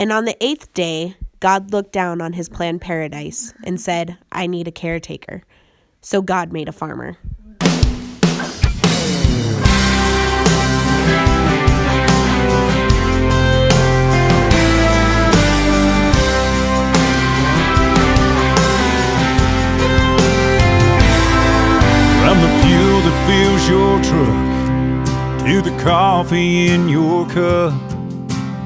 And on the 8th day, God looked down on his planned paradise and said, I need a caretaker. So God made a farmer. From the fuel that fills your truck to the coffee in your cup,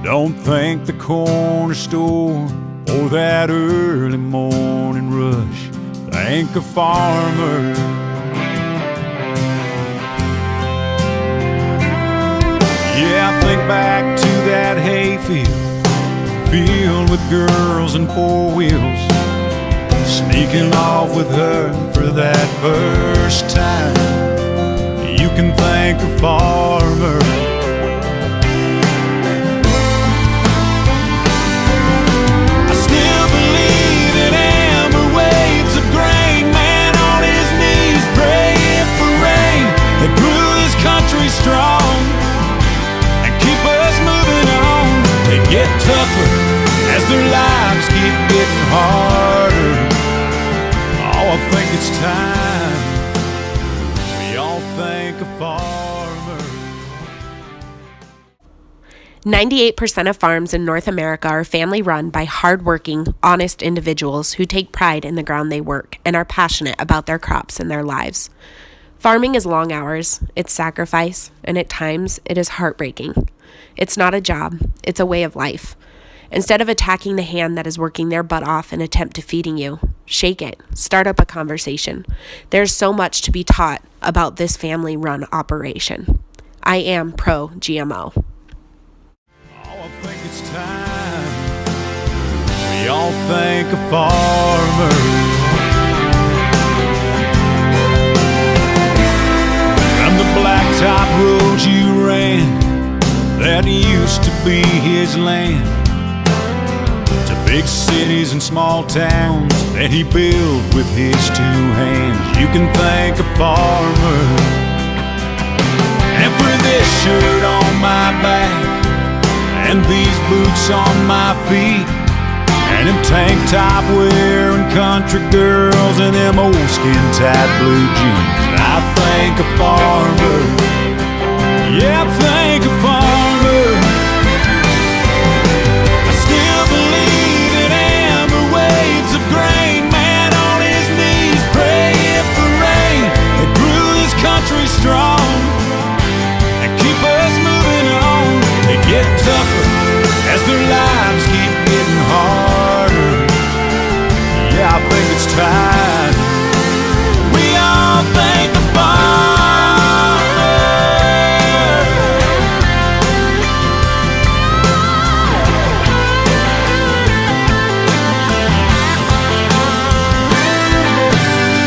don't thank the corner store or that early morning rush. Thank a farmer. Yeah, think back to that hayfield filled with girls and four wheels, sneaking off with her for that first time. You can thank a farmer. I still believe in amber waves of grain, man on his knees praying for rain that grew this country strong and keep us moving on. They get tougher as their lives keep getting harder. I think it's time we all thank a farmer. 98% of farms in North America are family-run by hard-working, honest individuals who take pride in the ground they work and are passionate about their crops and their lives. Farming is long hours, it's sacrifice, and at times it is heartbreaking. It's not a job, it's a way of life. Instead of attacking the hand that is working their butt off in attempt to feeding you, shake it, start up a conversation. There's so much to be taught about this family-run operation. I am pro-GMO. Oh, I think it's time we all thank a farmer. From the blacktop roads you ran that used to be his land, big cities and small towns that he built with his two hands, you can thank a farmer. And for this shirt on my back and these boots on my feet and them tank top wearing country girls and them old skin tight blue jeans, I thank a farmer. Yeah, I thank a farmer. Country strong and keep us moving on. They get tougher as their lives keep getting harder. Yeah, I think it's time we all thank the farmer.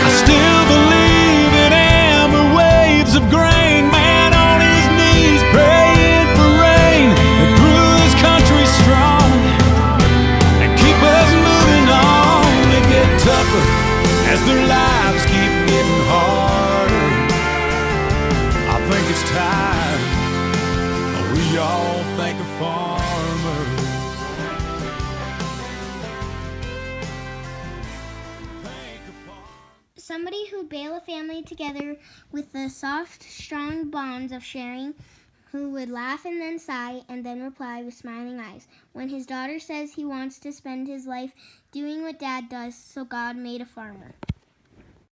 I still believe in of grain, man on his knees praying for rain that grew this country strong and keep us moving on. They get tougher as their lives keep getting harder. I think it's time we all thank a farmer. Somebody who bail a family together with the soft, strong bonds of sharing, who would laugh and then sigh and then reply with smiling eyes when his daughter says he wants to spend his life doing what Dad does, so God made a farmer.